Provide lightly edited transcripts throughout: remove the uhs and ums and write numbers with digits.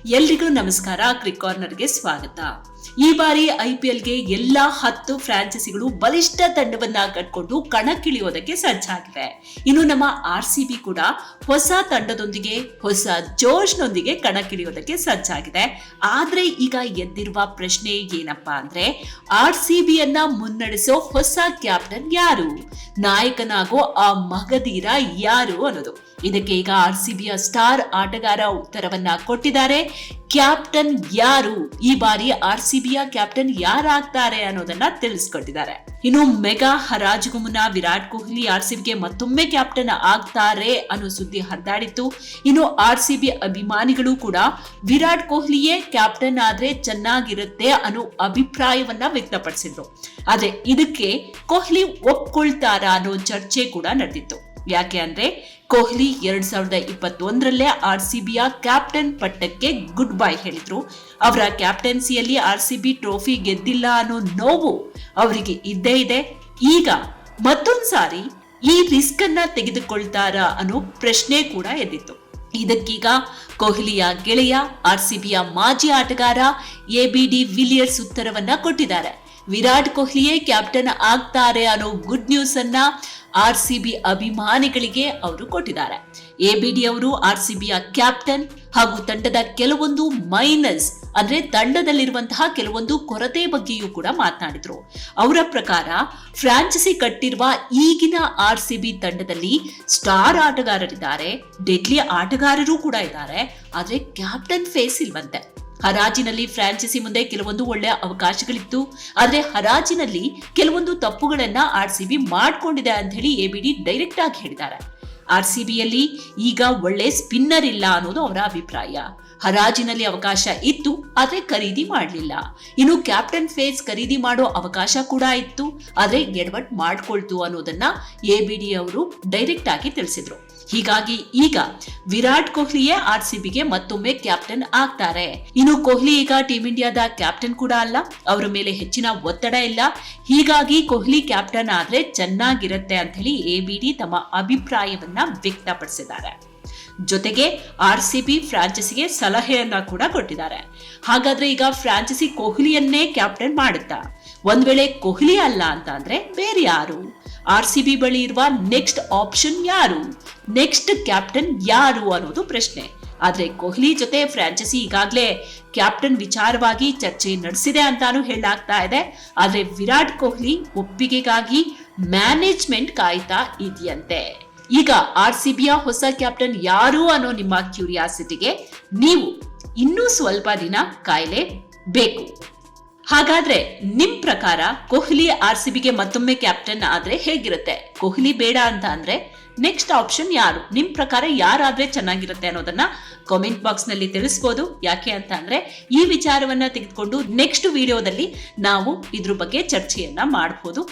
ಎಲ್ರಿಗೂ ನಮಸ್ಕಾರ. ಕ್ರಿಕ್ ಕಾರ್ನರ್ಗೆ ಸ್ವಾಗತ. ಈ ಬಾರಿ ಐಪಿಎಲ್ಗೆ ಎಲ್ಲಾ 10 ಫ್ರಾಂಚೈಸಿಗಳು ಬಲಿಷ್ಠ ತಂಡವನ್ನ ಕಟ್ಕೊಂಡು ಕಣಕ್ಕಿಳಿಯೋದಕ್ಕೆ ಸಜ್ಜಾಗಿವೆ. ಇನ್ನು ನಮ್ಮ RCB ಕೂಡ ಹೊಸ ತಂಡದೊಂದಿಗೆ ಹೊಸ ಜೋಶ್ನೊಂದಿಗೆ ಕಣಕ್ಕಿಳಿಯೋದಕ್ಕೆ ಸಜ್ಜಾಗಿದೆ. ಆದ್ರೆ ಈಗ ಎದ್ದಿರುವ ಪ್ರಶ್ನೆ ಏನಪ್ಪಾ ಅಂದ್ರೆ, RCB ಯನ್ನ ಮುನ್ನಡೆಸೋ ಹೊಸ ಕ್ಯಾಪ್ಟನ್ ಯಾರು, ನಾಯಕನಾಗೋ ಆ ಮಗಧೀರ ಯಾರು ಅನ್ನೋದು. ಇದಕ್ಕೆ ಈಗ RCBಯ ಸ್ಟಾರ್ ಆಟಗಾರ ಉತ್ತರವನ್ನ ಕೊಟ್ಟಿದ್ದಾರೆ. ಕ್ಯಾಪ್ಟನ್ ಯಾರು, ಈ ಬಾರಿ RCBಯ ಕ್ಯಾಪ್ಟನ್ ಯಾರಾಗ್ತಾರೆ ಅನ್ನೋದನ್ನ ತಿಳಿಸ್ಕೊಟ್ಟಿದ್ದಾರೆ. ಇನ್ನು ಮೆಗಾ ಹರಾಜಿಗೂ ಮುನ್ನ ವಿರಾಟ್ ಕೊಹ್ಲಿ RCBಗೆ ಮತ್ತೊಮ್ಮೆ ಕ್ಯಾಪ್ಟನ್ ಆಗ್ತಾರೆ ಅನ್ನೋ ಸುದ್ದಿ ಹರಿದಾಡಿತ್ತು. ಇನ್ನು RCB ಅಭಿಮಾನಿಗಳು ಕೂಡ ವಿರಾಟ್ ಕೊಹ್ಲಿಯೇ ಕ್ಯಾಪ್ಟನ್ ಆದ್ರೆ ಚೆನ್ನಾಗಿರುತ್ತೆ ಅನ್ನೋ ಅಭಿಪ್ರಾಯವನ್ನ ವ್ಯಕ್ತಪಡಿಸಿದ್ರು. ಆದ್ರೆ ಇದಕ್ಕೆ ಕೊಹ್ಲಿ ಒಪ್ಕೊಳ್ತಾರಾ ಅನ್ನೋ ಚರ್ಚೆ ಕೂಡ ನಡೆದಿತ್ತು. ಯಾಕೆ ಅಂದ್ರೆ ಕೊಹ್ಲಿ 2021ರಲ್ಲೇ RCBಯ ಕ್ಯಾಪ್ಟನ್ ಪಟ್ಟಕ್ಕೆ ಗುಡ್ ಬೈ ಹೇಳಿದ್ರು. ಅವರ ಕ್ಯಾಪ್ಟನ್ಸಿಯಲ್ಲಿ RCB ಟ್ರೋಫಿ ಗೆದ್ದಿಲ್ಲ ಅನ್ನೋ ನೋವು ಅವರಿಗೆ ಇದ್ದೇ ಇದೆ. ಈಗ ಮತ್ತೊಂದ್ಸಾರಿ ಈ ರಿಸ್ಕ್ ಅನ್ನ ತೆಗೆದುಕೊಳ್ತಾರಾ ಅನ್ನೋ ಪ್ರಶ್ನೆ ಕೂಡ ಎದ್ದಿತ್ತು. ಇದಕ್ಕೀಗ ಕೊಹ್ಲಿಯ ಗೆಳೆಯ RCBಯ ಮಾಜಿ ಆಟಗಾರ ABD ವಿಲಿಯರ್ಸ್ ಉತ್ತರವನ್ನ ಕೊಟ್ಟಿದ್ದಾರೆ. ವಿರಾಟ್ ಕೊಹ್ಲಿಯೇ ಕ್ಯಾಪ್ಟನ್ ಆಗ್ತಾರೆ ಅನ್ನೋ ಗುಡ್ ನ್ಯೂಸ್ ಅನ್ನ RCB ಅಭಿಮಾನಿಗಳಿಗೆ ಅವರು ಕೊಟ್ಟಿದ್ದಾರೆ. ABD ಅವರು RCBಯ ಕ್ಯಾಪ್ಟನ್ ಹಾಗೂ ತಂಡದ ಕೆಲವೊಂದು ಮೈನಸ್ ಅಂದ್ರೆ ತಂಡದಲ್ಲಿರುವಂತಹ ಕೆಲವೊಂದು ಕೊರತೆ ಬಗ್ಗೆಯೂ ಕೂಡ ಮಾತನಾಡಿದ್ರು. ಅವರ ಪ್ರಕಾರ ಫ್ರಾಂಚೈಸಿ ಕಟ್ಟಿರುವ ಈಗಿನ RCB ತಂಡದಲ್ಲಿ ಸ್ಟಾರ್ ಆಟಗಾರರಿದ್ದಾರೆ, ಡೆಡ್ಲಿ ಆಟಗಾರರು ಕೂಡ ಇದ್ದಾರೆ, ಆದ್ರೆ ಕ್ಯಾಪ್ಟನ್ ಫೇಸ್ ಇಲ್ವಂತೆ. ಹರಾಜಿನಲ್ಲಿ ಫ್ರಾಂಚೈಸಿ ಮುಂದೆ ಕೆಲವೊಂದು ಒಳ್ಳೆಯ ಅವಕಾಶಗಳಿತ್ತು, ಆದ್ರೆ ಹರಾಜಿನಲ್ಲಿ ಕೆಲವೊಂದು ತಪ್ಪುಗಳನ್ನ RCB ಮಾಡ್ಕೊಂಡಿದೆ ಅಂತ ಹೇಳಿ ABD ಡೈರೆಕ್ಟ್ ಆಗಿ ಹೇಳಿದ್ದಾರೆ. RCBಯಲ್ಲಿ ಈಗ ಒಳ್ಳೆ ಸ್ಪಿನ್ನರ್ ಇಲ್ಲ ಅನ್ನೋದು ಅವರ ಅಭಿಪ್ರಾಯ. ಹರಾಜಿನಲ್ಲಿ ಅವಕಾಶ ಇತ್ತು, ಆದ್ರೆ ಖರೀದಿ ಮಾಡಲಿಲ್ಲ. ಇನ್ನು ಕ್ಯಾಪ್ಟನ್ ಫೇಸ್ ಖರೀದಿ ಮಾಡೋ ಅವಕಾಶ ಕೂಡ ಇತ್ತು, ಆದ್ರೆ ಎಡವಟ್ ಮಾಡ್ಕೊಳ್ತು ಅನ್ನೋದನ್ನ ABD ಅವರು ಡೈರೆಕ್ಟ್ ಆಗಿ ತಿಳಿಸಿದ್ರು. ಹೀಗಾಗಿ ಈಗ ವಿರಾಟ್ ಕೊಹ್ಲಿಯೇ RCBಗೆ ಮತ್ತೊಮ್ಮೆ ಕ್ಯಾಪ್ಟನ್ ಆಗ್ತಾರೆ. ಇನ್ನು ಕೊಹ್ಲಿ ಈಗ ಟೀಂ ಇಂಡಿಯಾದ ಕ್ಯಾಪ್ಟನ್ ಕೂಡ ಅಲ್ಲ, ಅವರ ಮೇಲೆ ಹೆಚ್ಚಿನ ಒತ್ತಡ ಇಲ್ಲ. ಹೀಗಾಗಿ ಕೊಹ್ಲಿ ಕ್ಯಾಪ್ಟನ್ ಆದ್ರೆ ಚೆನ್ನಾಗಿರುತ್ತೆ ಅಂತ ಹೇಳಿ ABD ತಮ್ಮ ಅಭಿಪ್ರಾಯವನ್ನ ವ್ಯಕ್ತಪಡಿಸಿದ್ದಾರೆ. ಜೊತೆಗೆ RCB ಫ್ರಾಂಚೈಸಿಗೆ ಸಲಹೆಯನ್ನ ಕೂಡ ಕೊಟ್ಟಿದ್ದಾರೆ. ಹಾಗಾದ್ರೆ ಈಗ ಫ್ರಾಂಚೈಸಿ ಕೊಹ್ಲಿಯನ್ನೇ ಕ್ಯಾಪ್ಟನ್ ಮಾಡುತ್ತಾ? ಒಂದ್ ವೇಳೆ ಕೊಹ್ಲಿ ಅಲ್ಲ ಅಂತ ಅಂದ್ರೆ ಬೇರೆ ಯಾರು? RCB ಬಳಿ ಇರುವ ನೆಕ್ಸ್ಟ್ ಆಪ್ಷನ್ ಯಾರು, ನೆಕ್ಸ್ಟ್ ಕ್ಯಾಪ್ಟನ್ ಯಾರು ಅನ್ನೋದು ಪ್ರಶ್ನೆ. ಆದ್ರೆ ಕೊಹ್ಲಿ ಜೊತೆ ಫ್ರಾಂಚೈಸಿ ಈಗಾಗಲೇ ಕ್ಯಾಪ್ಟನ್ ವಿಚಾರವಾಗಿ ಚರ್ಚೆ ನಡೆಸಿದೆ ಅಂತಾನು ಹೇಳಲಾಗ್ತಾ ಇದೆ. ಆದ್ರೆ ವಿರಾಟ್ ಕೊಹ್ಲಿ ಒಪ್ಪಿಗೆಗಾಗಿ ಮ್ಯಾನೇಜ್ಮೆಂಟ್ ಕಾಯ್ತಾ ಇದೆಯಂತೆ. ಈಗ RCBಯ ಹೊಸ ಕ್ಯಾಪ್ಟನ್ ಯಾರು ಅನ್ನೋ ನಿಮ್ಮ ಕ್ಯೂರಿಯಾಸಿಟಿಗೆ ನೀವು ಇನ್ನೂ ಸ್ವಲ್ಪ ದಿನ ಕಾಯಲೇಬೇಕು. ಹಾಗಾದ್ರೆ ನಿಮ್ ಪ್ರಕಾರ ಕೊಹ್ಲಿ RCBಗೆ ಮತ್ತೊಮ್ಮೆ ಕ್ಯಾಪ್ಟನ್ ಆದ್ರೆ ಹೇಗಿರುತ್ತೆ? ಕೊಹ್ಲಿ ಬೇಡ ಅಂತ ಅಂದ್ರೆ ನೆಕ್ಸ್ಟ್ ಆಪ್ಷನ್ ಯಾರು? ನಿಮ್ ಪ್ರಕಾರ ಯಾರಾದ್ರೆ ಚೆನ್ನಾಗಿರುತ್ತೆ ಅನ್ನೋದನ್ನ ಕಾಮೆಂಟ್ ಬಾಕ್ಸ್ ನಲ್ಲಿ ತಿಳಿಸಬಹುದು. ಯಾಕೆ ಅಂತ ಅಂದ್ರೆ ಈ ವಿಚಾರವನ್ನ ತೆಗೆದುಕೊಂಡು ನೆಕ್ಸ್ಟ್ ವಿಡಿಯೋದಲ್ಲಿ ನಾವು ಇದ್ರ ಬಗ್ಗೆ ಚರ್ಚೆಯನ್ನ ಮಾಡಬಹುದು.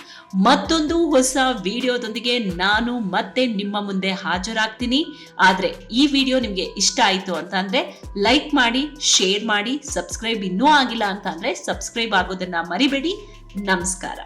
ಮತ್ತೊಂದು ಹೊಸ ವಿಡಿಯೋದೊಂದಿಗೆ ನಾನು ಮತ್ತೆ ನಿಮ್ಮ ಮುಂದೆ ಹಾಜರಾಗ್ತೀನಿ. ಆದ್ರೆ ಈ ವಿಡಿಯೋ ನಿಮ್ಗೆ ಇಷ್ಟ ಆಯ್ತು ಅಂತ ಅಂದ್ರೆ ಲೈಕ್ ಮಾಡಿ, ಶೇರ್ ಮಾಡಿ, ಸಬ್ಸ್ಕ್ರೈಬ್ ಇನ್ನೂ ಆಗಿಲ್ಲ ಅಂತ ಅಂದ್ರೆ ಸಬ್ಸ್ಕ್ರೈಬ್ ಆಗೋದನ್ನ ಮರಿಬೇಡಿ. ನಮಸ್ಕಾರ.